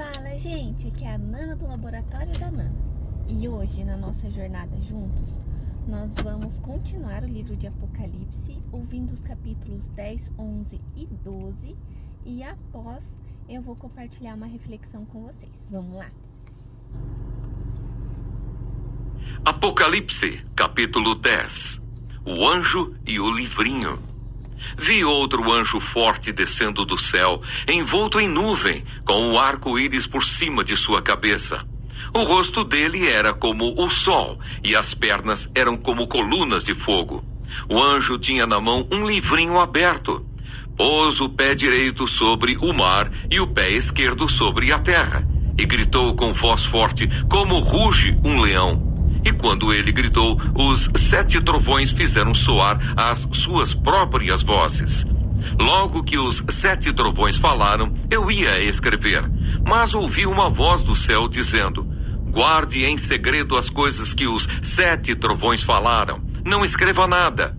Fala, gente, aqui é a Nana do Laboratório da Nana. E hoje, na nossa jornada juntos, nós vamos continuar o livro de Apocalipse, ouvindo os capítulos 10, 11 e 12. E após, eu vou compartilhar uma reflexão com vocês. Vamos lá? Apocalipse, capítulo 10. O anjo e o livrinho. Vi outro anjo forte descendo do céu, envolto em nuvem, com um arco-íris por cima de sua cabeça. O rosto dele era como o sol, e as pernas eram como colunas de fogo. O anjo tinha na mão um livrinho aberto. Pôs o pé direito sobre o mar e o pé esquerdo sobre a terra, e gritou com voz forte, como ruge um leão. E quando ele gritou, os 7 trovões fizeram soar as suas próprias vozes. Logo que os 7 trovões falaram, eu ia escrever, mas ouvi uma voz do céu dizendo: guarde em segredo as coisas que os 7 trovões falaram, não escreva nada.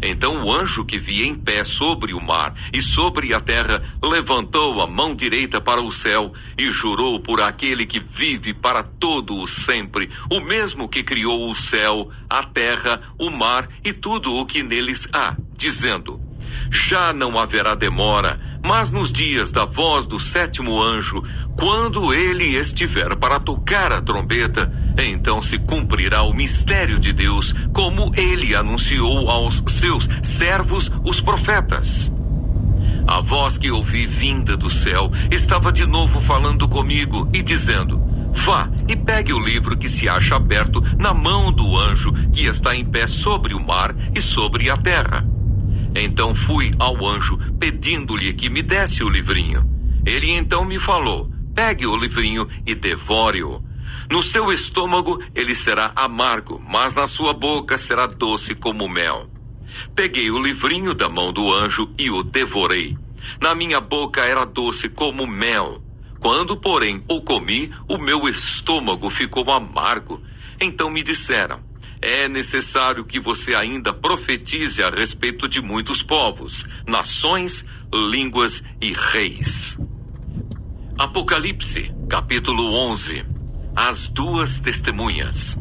Então o anjo que vi em pé sobre o mar e sobre a terra levantou a mão direita para o céu e jurou por aquele que vive para todo o sempre, o mesmo que criou o céu, a terra, o mar e tudo o que neles há, dizendo: já não haverá demora, mas nos dias da voz do 7º anjo, quando ele estiver para tocar a trombeta, então se cumprirá o mistério de Deus, como ele anunciou aos seus servos, os profetas. A voz que ouvi vinda do céu estava de novo falando comigo e dizendo: vá e pegue o livro que se acha aberto na mão do anjo que está em pé sobre o mar e sobre a terra. Então fui ao anjo, pedindo-lhe que me desse o livrinho. Ele então me falou: pegue o livrinho e devore-o. No seu estômago ele será amargo, mas na sua boca será doce como mel. Peguei o livrinho da mão do anjo e o devorei. Na minha boca era doce como mel. Quando, porém, o comi, o meu estômago ficou amargo. Então me disseram: é necessário que você ainda profetize a respeito de muitos povos, nações, línguas e reis. Apocalipse, capítulo 11. As 2 testemunhas.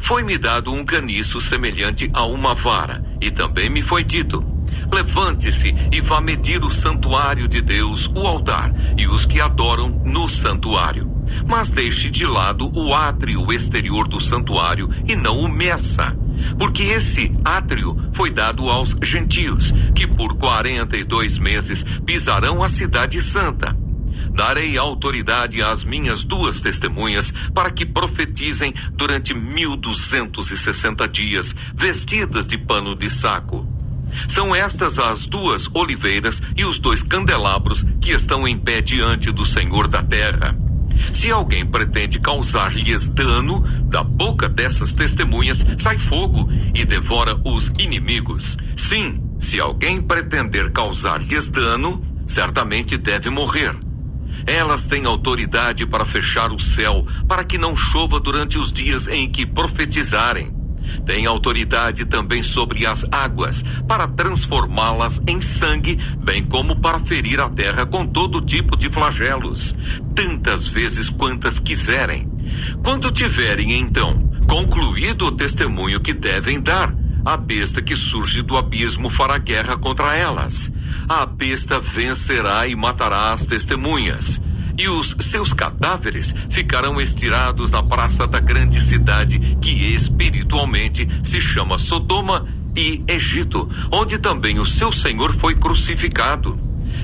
Foi-me dado um caniço semelhante a uma vara, e também me foi dito: levante-se e vá medir o santuário de Deus, o altar, e os que adoram no santuário. Mas deixe de lado o átrio exterior do santuário e não o meça, porque esse átrio foi dado aos gentios, que por 42 meses pisarão a cidade santa. Darei autoridade às minhas 2 testemunhas para que profetizem durante 1260 dias, vestidas de pano de saco. São estas as 2 oliveiras e os 2 candelabros que estão em pé diante do Senhor da terra. Se alguém pretende causar-lhes dano, da boca dessas testemunhas sai fogo e devora os inimigos. Sim, se alguém pretender causar-lhes dano, certamente deve morrer. Elas têm autoridade para fechar o céu, para que não chova durante os dias em que profetizarem. Têm autoridade também sobre as águas, para transformá-las em sangue, bem como para ferir a terra com todo tipo de flagelos, tantas vezes quantas quiserem. Quando tiverem, então, concluído o testemunho que devem dar, a besta que surge do abismo fará guerra contra elas. A besta vencerá e matará as testemunhas, e os seus cadáveres ficarão estirados na praça da grande cidade, que espiritualmente se chama Sodoma e Egito, onde também o seu Senhor foi crucificado.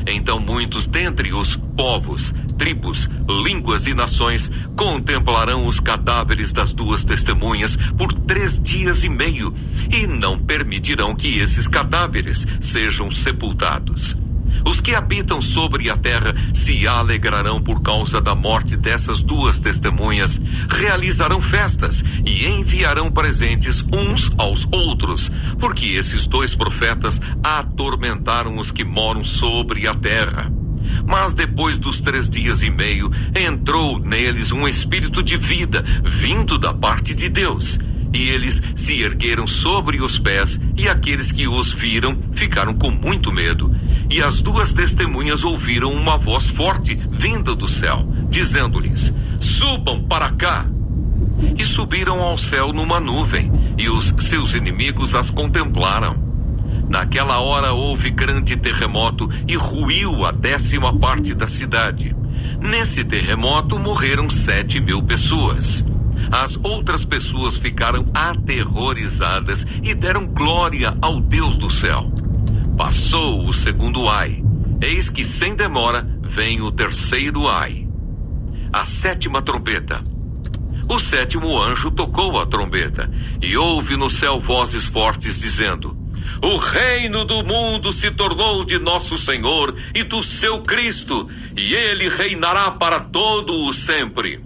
Então muitos dentre os povos, tribos, línguas e nações contemplarão os cadáveres das 2 testemunhas por 3 dias e meio, e não permitirão que esses cadáveres sejam sepultados. Os que habitam sobre a terra se alegrarão por causa da morte dessas 2 testemunhas, realizarão festas e enviarão presentes uns aos outros, porque esses 2 profetas atormentaram os que moram sobre a terra. Mas depois dos 3 dias e meio, entrou neles um espírito de vida, vindo da parte de Deus. E eles se ergueram sobre os pés, e aqueles que os viram ficaram com muito medo. E as duas testemunhas ouviram uma voz forte vinda do céu, dizendo-lhes: subam para cá. E subiram ao céu numa nuvem, e os seus inimigos as contemplaram. Naquela hora houve grande terremoto e ruiu a 10ª parte da cidade. Nesse terremoto morreram 7.000 pessoas. As outras pessoas ficaram aterrorizadas e deram glória ao Deus do céu. Passou o segundo ai. Eis que sem demora vem o terceiro ai. A 7ª trombeta. O 7º anjo tocou a trombeta, e houve no céu vozes fortes dizendo: o reino do mundo se tornou de nosso Senhor e do seu Cristo, e ele reinará para todo o sempre.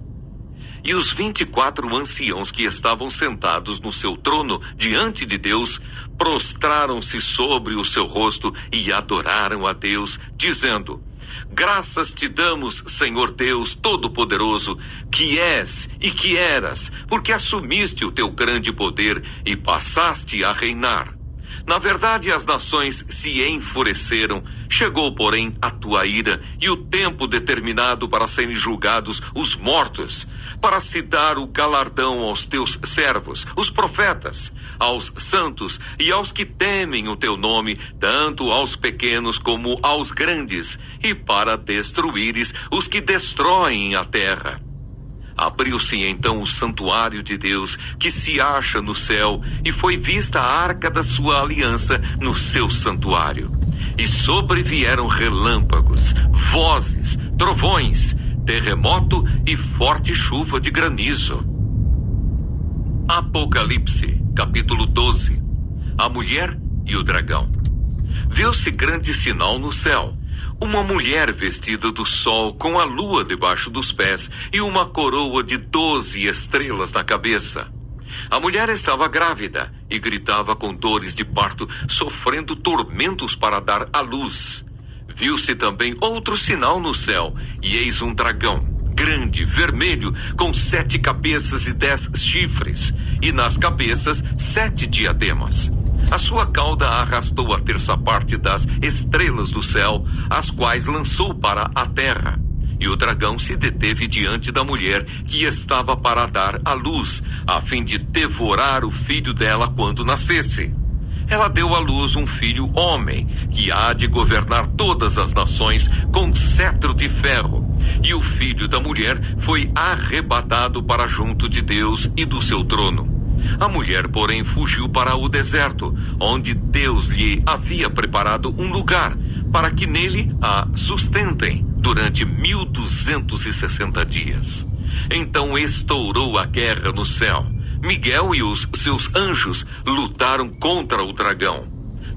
E os 24 anciãos que estavam sentados no seu trono diante de Deus, prostraram-se sobre o seu rosto e adoraram a Deus, dizendo: graças te damos, Senhor Deus Todo-Poderoso, que és e que eras, porque assumiste o teu grande poder e passaste a reinar. Na verdade, as nações se enfureceram, chegou, porém, a tua ira e o tempo determinado para serem julgados os mortos, para se dar o galardão aos teus servos, os profetas, aos santos e aos que temem o teu nome, tanto aos pequenos como aos grandes, e para destruíres os que destroem a terra. Abriu-se então o santuário de Deus, que se acha no céu, e foi vista a arca da sua aliança no seu santuário. E sobrevieram relâmpagos, vozes, trovões, terremoto e forte chuva de granizo. Apocalipse, capítulo 12. A mulher e o dragão. Viu-se grande sinal no céu: uma mulher vestida do sol, com a lua debaixo dos pés e uma coroa de 12 estrelas na cabeça. A mulher estava grávida e gritava com dores de parto, sofrendo tormentos para dar à luz. Viu-se também outro sinal no céu, e eis um dragão, grande, vermelho, com 7 cabeças e 10 chifres, e nas cabeças 7 diademas. A sua cauda arrastou a 1/3 parte das estrelas do céu, as quais lançou para a terra. E o dragão se deteve diante da mulher que estava para dar à luz, a fim de devorar o filho dela quando nascesse. Ela deu à luz um filho homem, que há de governar todas as nações com cetro de ferro. E o filho da mulher foi arrebatado para junto de Deus e do seu trono. A mulher, porém, fugiu para o deserto, onde Deus lhe havia preparado um lugar, para que nele a sustentem durante 1260 dias. Então estourou a guerra no céu. Miguel e os seus anjos lutaram contra o dragão.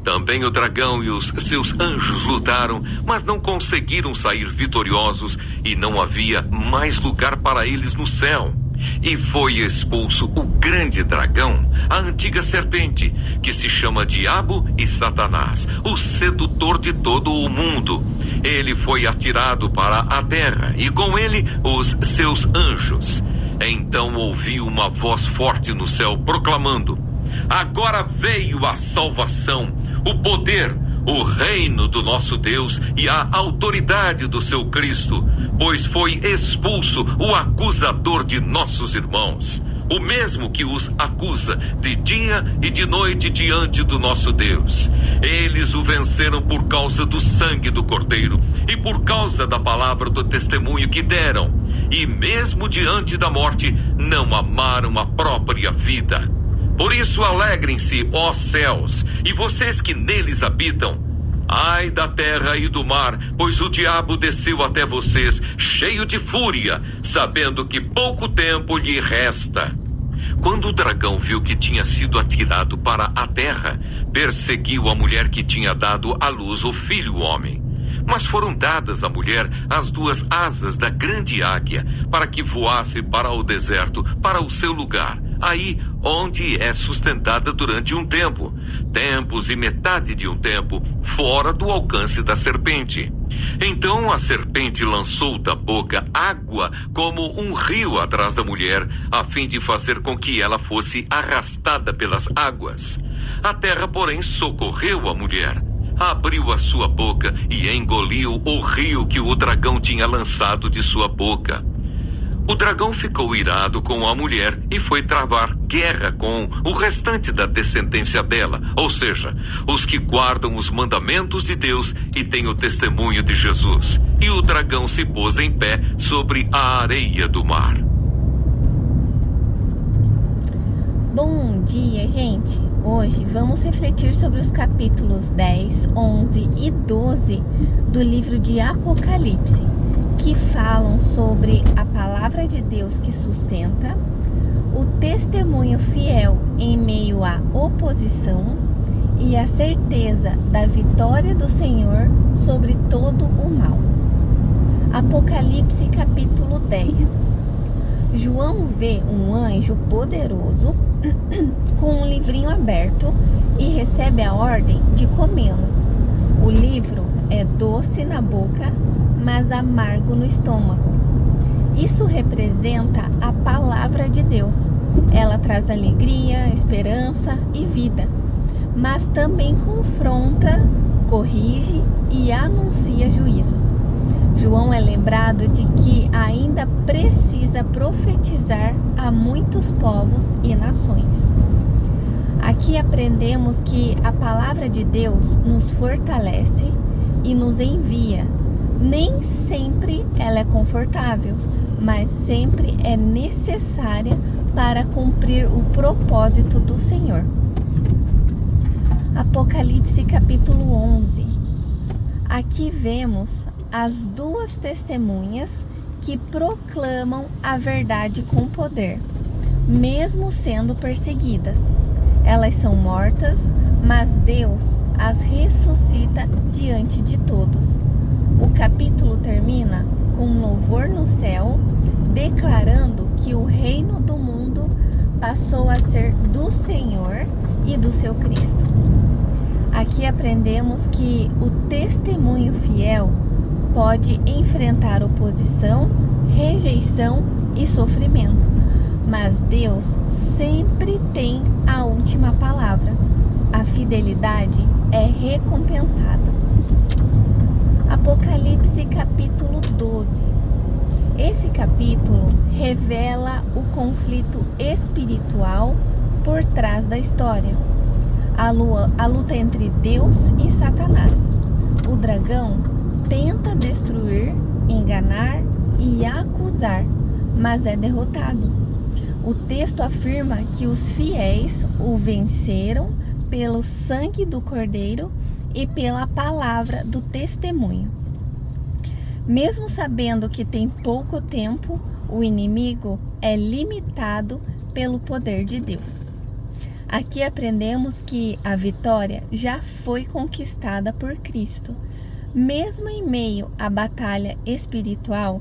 Também o dragão e os seus anjos lutaram, mas não conseguiram sair vitoriosos, e não havia mais lugar para eles no céu. E foi expulso o grande dragão, a antiga serpente, que se chama Diabo e Satanás, o sedutor de todo o mundo. Ele foi atirado para a terra, e com ele os seus anjos. Então ouvi uma voz forte no céu proclamando: agora veio a salvação, o poder, o reino do nosso Deus e a autoridade do seu Cristo, pois foi expulso o acusador de nossos irmãos, o mesmo que os acusa de dia e de noite diante do nosso Deus. Eles o venceram por causa do sangue do Cordeiro e por causa da palavra do testemunho que deram, e mesmo diante da morte não amaram a própria vida. Por isso alegrem-se, ó céus, e vocês que neles habitam. Ai da terra e do mar, pois o diabo desceu até vocês, cheio de fúria, sabendo que pouco tempo lhe resta. Quando o dragão viu que tinha sido atirado para a terra, perseguiu a mulher que tinha dado à luz o filho homem. Mas foram dadas à mulher as 2 asas da grande águia, para que voasse para o deserto, para o seu lugar, aí onde é sustentada durante um tempo, tempos e metade de um tempo, fora do alcance da serpente. Então a serpente lançou da boca água como um rio atrás da mulher, a fim de fazer com que ela fosse arrastada pelas águas. A terra, porém, socorreu a mulher. abriu a sua boca e engoliu o rio que o dragão tinha lançado de sua boca. O dragão ficou irado com a mulher e foi travar guerra com o restante da descendência dela, ou seja, os que guardam os mandamentos de Deus e têm o testemunho de Jesus. E o dragão se pôs em pé sobre a areia do mar. Bom dia, gente! Hoje vamos refletir sobre os capítulos 10, 11 e 12 do livro de Apocalipse, que falam sobre a palavra de Deus que sustenta, o testemunho fiel em meio à oposição e a certeza da vitória do Senhor sobre todo o mal. Apocalipse capítulo 10. João vê um anjo poderoso com um livrinho aberto e recebe a ordem de comê-lo. O livro é doce na boca, mas amargo no estômago. Isso representa a palavra de Deus. Ela traz alegria, esperança e vida, mas também confronta, corrige e anuncia juízo. João é lembrado de que ainda precisa profetizar a muitos povos e nações. Aqui aprendemos que a palavra de Deus nos fortalece e nos envia. Nem sempre ela é confortável, mas sempre é necessária para cumprir o propósito do Senhor. Apocalipse capítulo 11. Aqui vemos as duas testemunhas que proclamam a verdade com poder, mesmo sendo perseguidas. Elas são mortas, mas Deus as ressuscita diante de todos. O capítulo termina com um louvor no céu, declarando que o reino do mundo passou a ser do Senhor e do seu Cristo. Aqui aprendemos que o testemunho fiel pode enfrentar oposição, rejeição e sofrimento, mas Deus sempre tem a última palavra. A fidelidade é recompensada. Apocalipse capítulo 12. Esse capítulo revela o conflito espiritual por trás da história. A luta entre Deus e Satanás. O dragão tenta destruir, enganar e acusar, mas é derrotado. O texto afirma que os fiéis o venceram pelo sangue do Cordeiro e pela palavra do testemunho. Mesmo sabendo que tem pouco tempo, o inimigo é limitado pelo poder de Deus. Aqui aprendemos que a vitória já foi conquistada por Cristo. Mesmo em meio à batalha espiritual,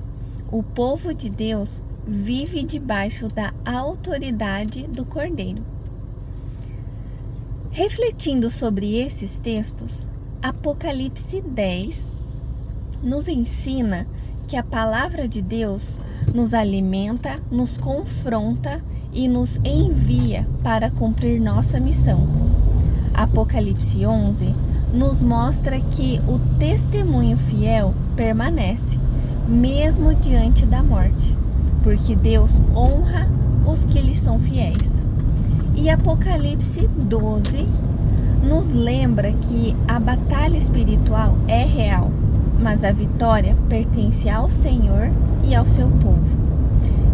o povo de Deus vive debaixo da autoridade do Cordeiro. Refletindo sobre esses textos, Apocalipse 10 nos ensina que a palavra de Deus nos alimenta, nos confronta e nos envia para cumprir nossa missão. Apocalipse 11 nos mostra que o testemunho fiel permanece, mesmo diante da morte, porque Deus honra os que lhe são fiéis. E Apocalipse 12 nos lembra que a batalha espiritual é real, mas a vitória pertence ao Senhor e ao seu povo.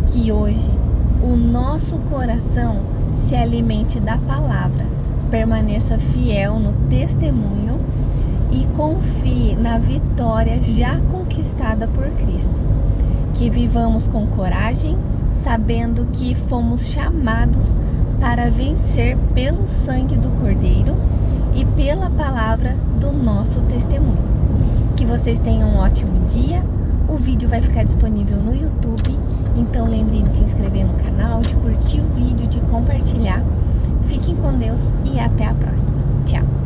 Que hoje o nosso coração se alimente da palavra, permaneça fiel no testemunho e confie na vitória já conquistada por Cristo. Que vivamos com coragem, sabendo que fomos chamados para vencer pelo sangue do Cordeiro e pela palavra do nosso testemunho. Que vocês tenham um ótimo dia. O vídeo vai ficar disponível no YouTube, então lembrem de se inscrever no canal, de curtir o vídeo, de compartilhar. Fiquem com Deus e até a próxima. Tchau!